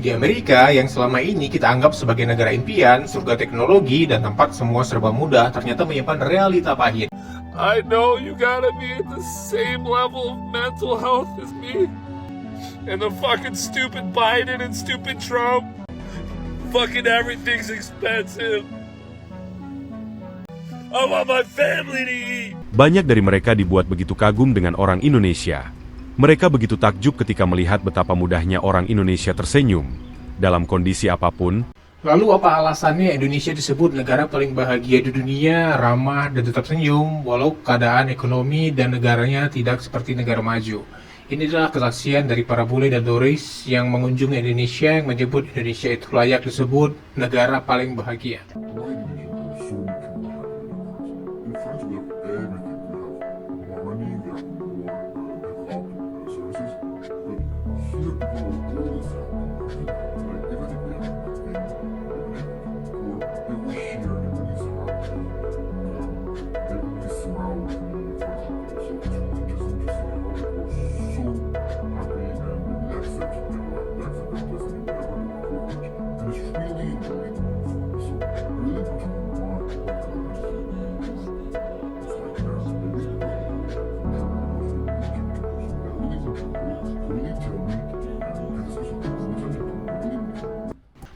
Di Amerika, yang selama ini kita anggap sebagai negara impian, surga teknologi, dan tempat semua serba mudah, ternyata menyimpan realita pahit. I know you gotta be at the same level of mental health as me. And the fucking stupid Biden and stupid Trump. Fucking everything's expensive. I want my family to eat. Banyak dari mereka dibuat begitu kagum dengan orang Indonesia. Mereka begitu takjub ketika melihat betapa mudahnya orang Indonesia tersenyum dalam kondisi apapun. Lalu apa alasannya Indonesia disebut negara paling bahagia di dunia, ramah dan tetap senyum, walau keadaan ekonomi dan negaranya tidak seperti negara maju? Ini adalah kesaksian dari para bule dan turis yang mengunjungi Indonesia yang menyebut Indonesia itu layak disebut negara paling bahagia.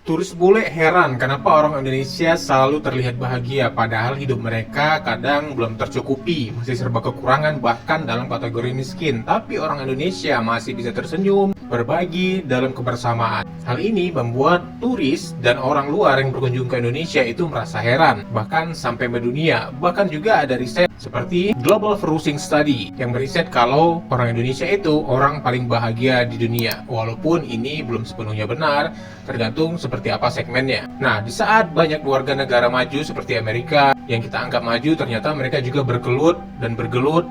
Turis bule heran kenapa orang Indonesia selalu terlihat bahagia padahal hidup mereka kadang belum tercukupi, masih serba kekurangan bahkan dalam kategori miskin. Tapi orang Indonesia masih bisa tersenyum, berbagi dalam kebersamaan. Hal ini membuat turis dan orang luar yang berkunjung ke Indonesia itu merasa heran, bahkan sampai mendunia. Bahkan juga ada riset seperti Global Cruising Study yang meriset kalau orang Indonesia itu orang paling bahagia di dunia. Walaupun ini belum sepenuhnya benar, tergantung seperti apa segmennya. Nah, di saat banyak warga negara maju seperti Amerika yang kita anggap maju, ternyata mereka juga bergelut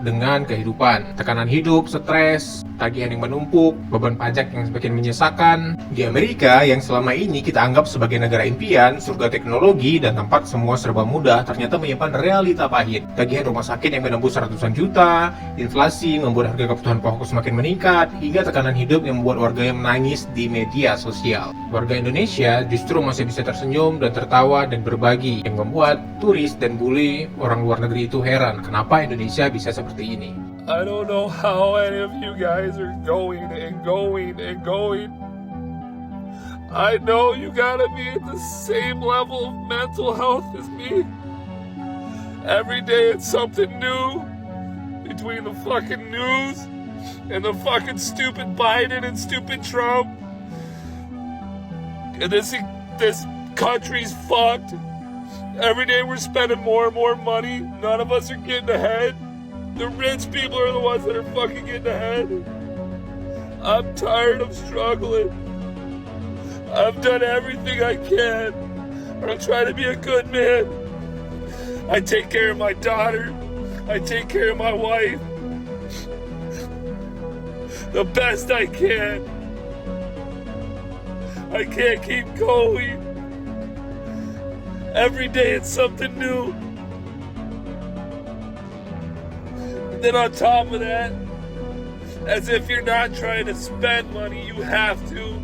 dengan kehidupan. Tekanan hidup, stres, tagihan yang menumpuk, beban pajak yang semakin menyesakan. Di Amerika yang selama ini kita anggap sebagai negara impian, surga teknologi, dan tempat semua serba mudah, ternyata menyimpan realita pahit. Tagihan rumah sakit yang menembus ratusan juta, inflasi membuat harga kebutuhan pokok semakin meningkat, hingga tekanan hidup yang membuat warga yang menangis di media sosial. Warga Indonesia justru masih bisa tersenyum dan tertawa dan berbagi, yang membuat turis dan bule orang luar negeri itu heran kenapa Indonesia bisa seperti ini. I don't know how any of you guys are going and going and going. I know you gotta be at the same level of mental health as me. Every day it's something new between the fucking news and the fucking stupid Biden and stupid Trump. And this country's fucked. Every day we're spending more and more money. None of us are getting ahead. The rich people are the ones that are fucking getting ahead. I'm tired of struggling. I've done everything I can. I'm trying to be a good man. I take care of my daughter. I take care of my wife. The best I can. I can't keep going. Every day it's something new. And then on top of that, as if you're not trying to spend money, you have to.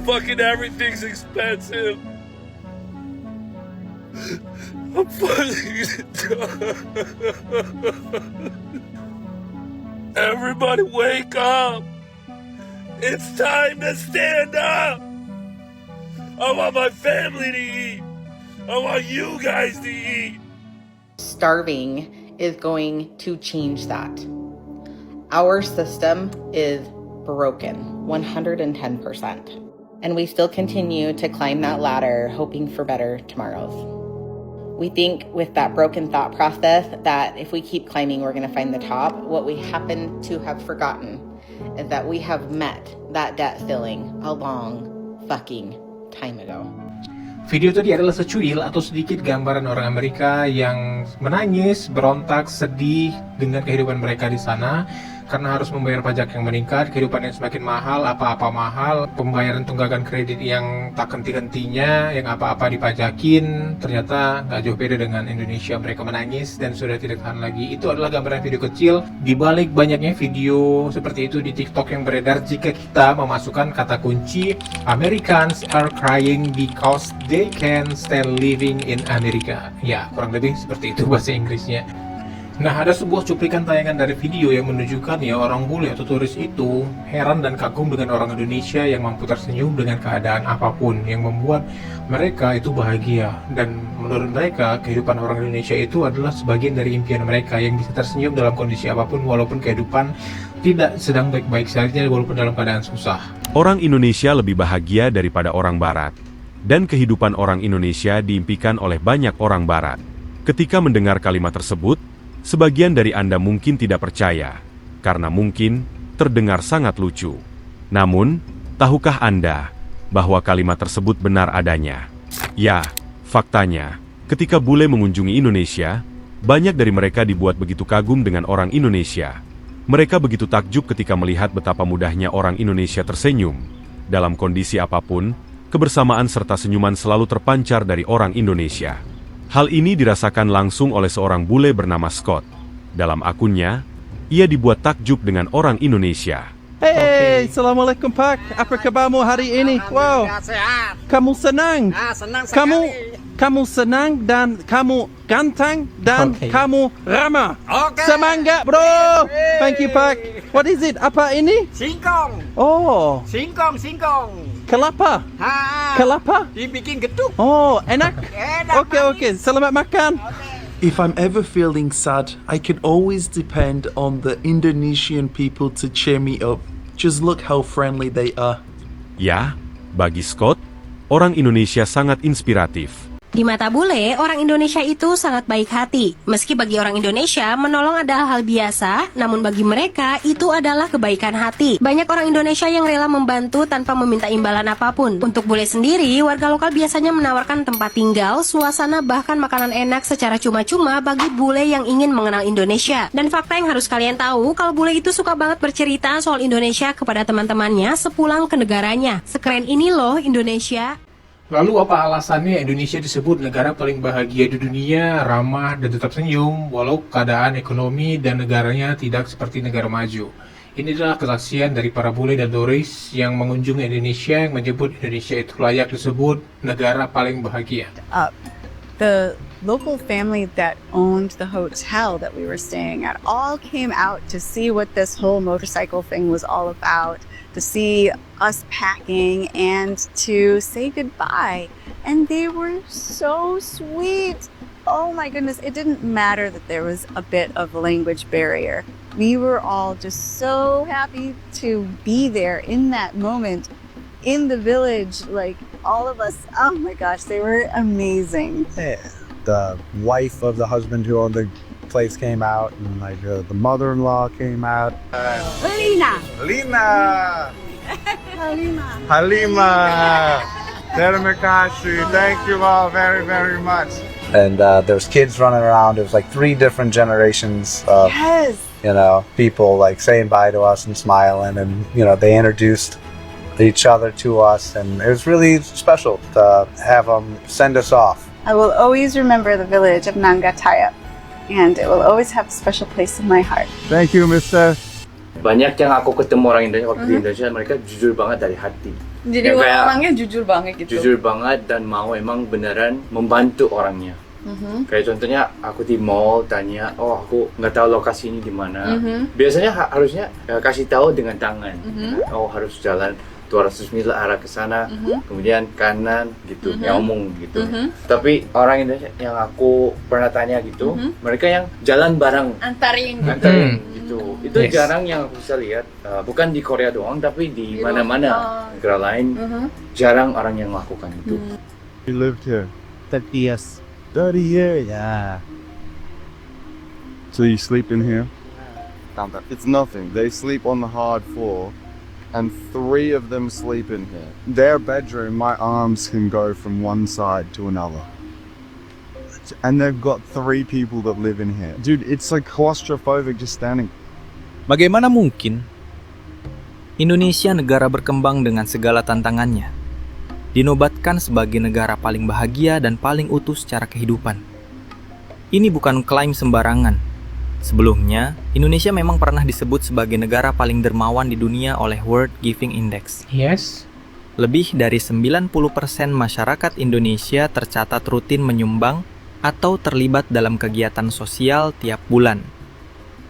Fucking everything's expensive. I'm fucking Everybody wake up. It's time to stand up. I want my family to eat. I want you guys to eat. Starving is going to change that. Our system is broken 110%. And we still continue to climb that ladder, hoping for better tomorrows. We think with that broken thought process that if we keep climbing, we're going to find the top. What we happen to have forgotten is that we have met that debt ceiling a long fucking time ago. Video tadi adalah secuil atau sedikit gambaran orang Amerika yang menangis, berontak, sedih dengan kehidupan mereka di sana. karena harus membayar pajak yang meningkat, kehidupan yang semakin mahal, apa-apa mahal, pembayaran tunggakan kredit yang tak henti-hentinya, yang apa-apa dipajakin. Ternyata nggak jauh beda dengan Indonesia. Mereka menangis dan sudah tidak tahan lagi. Itu adalah gambaran video kecil di balik banyaknya video seperti itu di TikTok yang beredar jika kita memasukkan kata kunci Americans are crying because they can stand living in America. Ya, kurang lebih seperti itu bahasa Inggrisnya. Nah, ada sebuah cuplikan tayangan dari video yang menunjukkan ya orang bule atau turis itu heran dan kagum dengan orang Indonesia yang mampu tersenyum dengan keadaan apapun, yang membuat mereka itu bahagia. Dan menurut mereka, kehidupan orang Indonesia itu adalah sebagian dari impian mereka yang bisa tersenyum dalam kondisi apapun walaupun kehidupan tidak sedang baik-baik saja, walaupun dalam keadaan susah. Orang Indonesia lebih bahagia daripada orang Barat, dan kehidupan orang Indonesia diimpikan oleh banyak orang Barat. Ketika mendengar kalimat tersebut, sebagian dari Anda mungkin tidak percaya, karena mungkin terdengar sangat lucu. Namun, tahukah Anda bahwa kalimat tersebut benar adanya? Ya, faktanya, ketika bule mengunjungi Indonesia, banyak dari mereka dibuat begitu kagum dengan orang Indonesia. Mereka begitu takjub ketika melihat betapa mudahnya orang Indonesia tersenyum. Dalam kondisi apapun, kebersamaan serta senyuman selalu terpancar dari orang Indonesia. Hal ini dirasakan langsung oleh seorang bule bernama Scott. Dalam akunnya, ia dibuat takjub dengan orang Indonesia. Hey, Assalamualaikum Pak. Apa kabarmu hari ini? Wow. Sehat. Kamu senang? Senang Kamu senang dan kamu ganteng dan kamu ramah. Oke. Semangat, bro. Thank you, Pak. What is it? Apa ini? Singkong. Oh, Singkong. kelapa. Kelapa? Dibikin getuk. Oh, enak. Enak. Okay. Selamat makan. If I'm ever feeling sad, I can always depend on the Indonesian people to cheer me up. Just look how friendly they are. Ya, bagi Scott, orang Indonesia sangat inspiratif. Di mata bule, orang Indonesia itu sangat baik hati. Meski bagi orang Indonesia, menolong adalah hal biasa, namun bagi mereka, itu adalah kebaikan hati. Banyak orang Indonesia yang rela membantu tanpa meminta imbalan apapun. Untuk bule sendiri, warga lokal biasanya menawarkan tempat tinggal, suasana, bahkan makanan enak secara cuma-cuma bagi bule yang ingin mengenal Indonesia. Dan fakta yang harus kalian tahu, kalau bule itu suka banget bercerita soal Indonesia kepada teman-temannya sepulang ke negaranya. Sekeren ini loh Indonesia. Lalu apa alasannya Indonesia disebut negara paling bahagia di dunia, ramah dan tetap senyum, walau keadaan ekonomi dan negaranya tidak seperti negara maju? Ini adalah kesaksian dari para bule dan turis yang mengunjungi Indonesia yang menyebut Indonesia itu layak disebut negara paling bahagia. The local family that owned the hotel that we were staying at all came out to see what this whole motorcycle thing was all about, to see us packing and to say goodbye. And they were so sweet. Oh my goodness, it didn't matter that there was a bit of a language barrier. We were all just so happy to be there in that moment, in the village, like all of us. Oh my gosh, they were amazing. The wife of the husband who owned the place came out, and like the mother-in-law came out. Halima. Terima kasih. Thank you all very, very much. And there's kids running around. It was like 3 different generations of people like saying bye to us and smiling, and they introduced each other to us, and it was really special to have them send us off. I will always remember the village of Nangataya, and it will always have a special place in my heart. Thank you, Mister. Banyak yang aku ketemu orang Indonesia waktu di Indonesia, mereka jujur banget dari hati. Jadi orangnya jujur banget gitu. Jujur banget dan mau emang beneran membantu orangnya. Kayak contohnya aku di mall tanya, oh aku nggak tahu lokasi ini di mana. Biasanya harusnya kasih tahu dengan tangan. Oh harus jalan 200 mil arah ke sana, kemudian kanan gitu, ngomong gitu. Tapi orang Indonesia yang aku pernah tanya gitu, mereka yang jalan bareng, antarin gitu. Itu jarang yang aku bisa lihat, bukan di Korea doang, tapi di mana-mana negara lain jarang orang yang melakukan itu. You lived here 30 years. 30 years, yeah. So you sleep in here? It's nothing. They sleep on the hard floor, and 3 of them sleep in here. Their bedroom, my arms can go from one side to another. And they've got 3 people that live in here. Dude, it's like claustrophobic just standing. Bagaimana mungkin Indonesia, negara berkembang dengan segala tantangannya, dinobatkan sebagai negara paling bahagia dan paling utuh secara kehidupan? Ini bukan klaim sembarangan. Sebelumnya, Indonesia memang pernah disebut sebagai negara paling dermawan di dunia oleh World Giving Index. Yes. Lebih dari 90% masyarakat Indonesia tercatat rutin menyumbang atau terlibat dalam kegiatan sosial tiap bulan.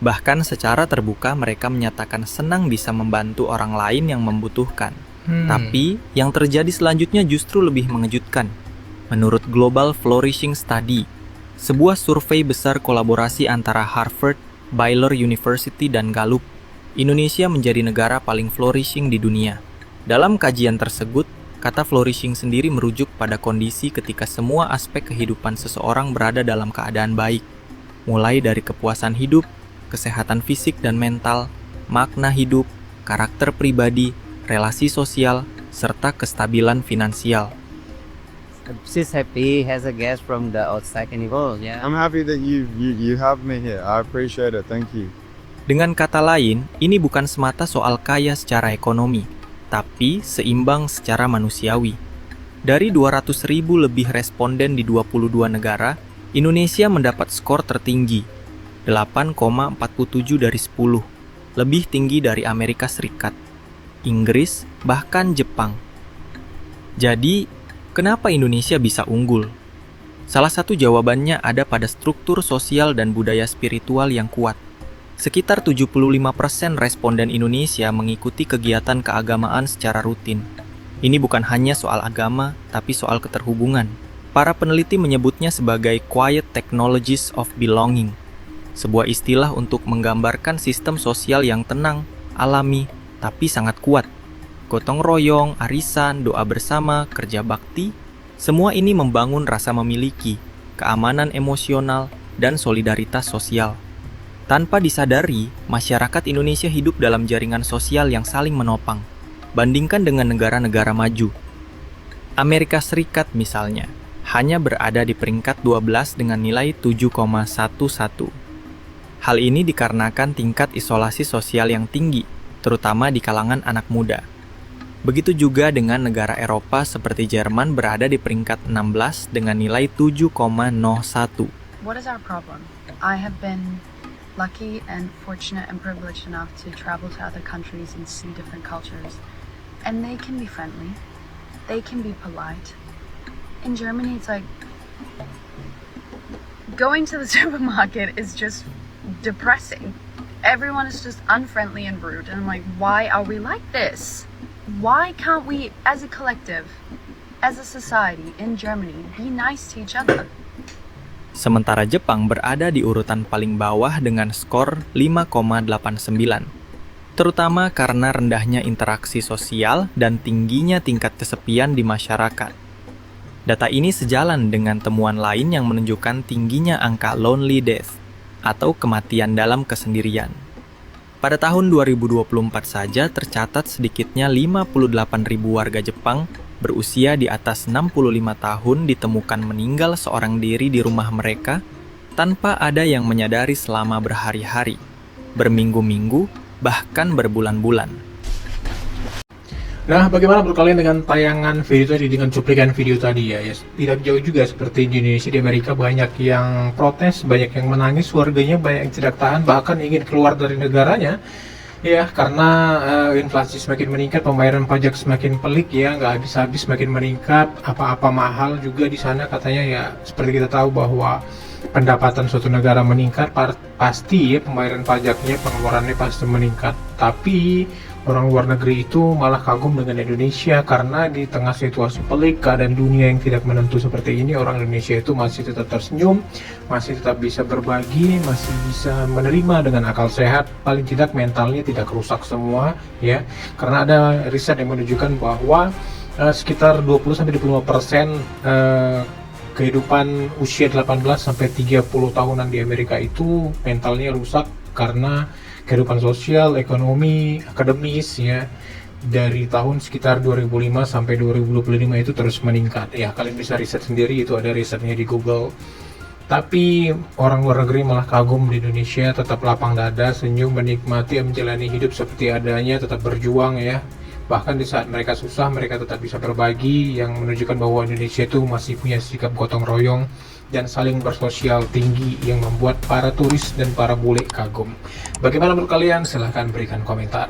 Bahkan secara terbuka mereka menyatakan senang bisa membantu orang lain yang membutuhkan. Tapi, yang terjadi selanjutnya justru lebih mengejutkan. Menurut Global Flourishing Study, sebuah survei besar kolaborasi antara Harvard, Baylor University, dan Gallup, Indonesia menjadi negara paling flourishing di dunia. Dalam kajian tersebut, kata flourishing sendiri merujuk pada kondisi ketika semua aspek kehidupan seseorang berada dalam keadaan baik, mulai dari kepuasan hidup, kesehatan fisik dan mental, makna hidup, karakter pribadi, relasi sosial, serta kestabilan finansial. She's happy, has a guest from the outside carnival. Yeah. I'm happy that you have me here. I appreciate it. Thank you. Dengan kata lain, ini bukan semata soal kaya secara ekonomi, tapi seimbang secara manusiawi. Dari 200.000 lebih responden di 22 negara, Indonesia mendapat skor tertinggi, 8,47 dari 10, lebih tinggi dari Amerika Serikat, Inggris, bahkan Jepang. Jadi, kenapa Indonesia bisa unggul? Salah satu jawabannya ada pada struktur sosial dan budaya spiritual yang kuat. Sekitar 75% responden Indonesia mengikuti kegiatan keagamaan secara rutin. Ini bukan hanya soal agama, tapi soal keterhubungan. Para peneliti menyebutnya sebagai quiet technologies of belonging, sebuah istilah untuk menggambarkan sistem sosial yang tenang, alami, tapi sangat kuat. Gotong royong, arisan, doa bersama, kerja bakti, semua ini membangun rasa memiliki, keamanan emosional, dan solidaritas sosial. Tanpa disadari, masyarakat Indonesia hidup dalam jaringan sosial yang saling menopang. Bandingkan dengan negara-negara maju. Amerika Serikat misalnya, hanya berada di peringkat 12 dengan nilai 7,11. Hal ini dikarenakan tingkat isolasi sosial yang tinggi, terutama di kalangan anak muda. Begitu juga dengan negara Eropa seperti Jerman berada di peringkat 16 dengan nilai 7,01. What is our problem? I have been lucky and fortunate and privileged enough to travel to other countries and see different cultures. And they can be friendly. They can be polite. In Germany, it's like going to the supermarket is just depressing. Everyone is just unfriendly and rude. And I'm like, why are we like this? Why can't we, as a collective, as a society in Germany, be nice to each other? Sementara Jepang berada di urutan paling bawah dengan skor 5,89, terutama karena rendahnya interaksi sosial dan tingginya tingkat kesepian di masyarakat. Data ini sejalan dengan temuan lain yang menunjukkan tingginya angka lonely death atau kematian dalam kesendirian. Pada tahun 2024 saja tercatat sedikitnya 58.000 warga Jepang berusia di atas 65 tahun ditemukan meninggal seorang diri di rumah mereka tanpa ada yang menyadari selama berhari-hari, berminggu-minggu, bahkan berbulan-bulan. Nah, bagaimana menurut kalian dengan tayangan video tadi, dengan cuplikan video tadi ya? Tidak jauh juga seperti di Indonesia, di Amerika banyak yang protes, banyak yang menangis, warganya banyak yang tidak tahan, bahkan ingin keluar dari negaranya. Ya, karena inflasi semakin meningkat, pembayaran pajak semakin pelik ya, nggak habis-habis, semakin meningkat, apa-apa mahal juga di sana katanya ya. Seperti kita tahu bahwa pendapatan suatu negara meningkat, pasti ya pembayaran pajaknya, pengeluarannya pasti meningkat. Tapi orang luar negeri itu malah kagum dengan Indonesia karena di tengah situasi pelik, keadaan dunia yang tidak menentu seperti ini, orang Indonesia itu masih tetap tersenyum, masih tetap bisa berbagi, masih bisa menerima dengan akal sehat, paling tidak mentalnya tidak rusak semua ya. Karena ada riset yang menunjukkan bahwa sekitar 20-25% kehidupan usia 18-30 tahunan di Amerika itu mentalnya rusak karena kehidupan sosial, ekonomi, akademis ya, dari tahun sekitar 2005 sampai 2025 itu terus meningkat ya. Kalian bisa riset sendiri, itu ada risetnya di Google. Tapi orang luar negeri malah kagum di Indonesia, tetap lapang dada, senyum, menikmati, menjalani hidup seperti adanya, tetap berjuang ya. Bahkan di saat mereka susah, mereka tetap bisa berbagi, yang menunjukkan bahwa Indonesia itu masih punya sikap gotong royong dan saling bersosial tinggi yang membuat para turis dan para bule kagum. Bagaimana menurut kalian? Silahkan berikan komentar.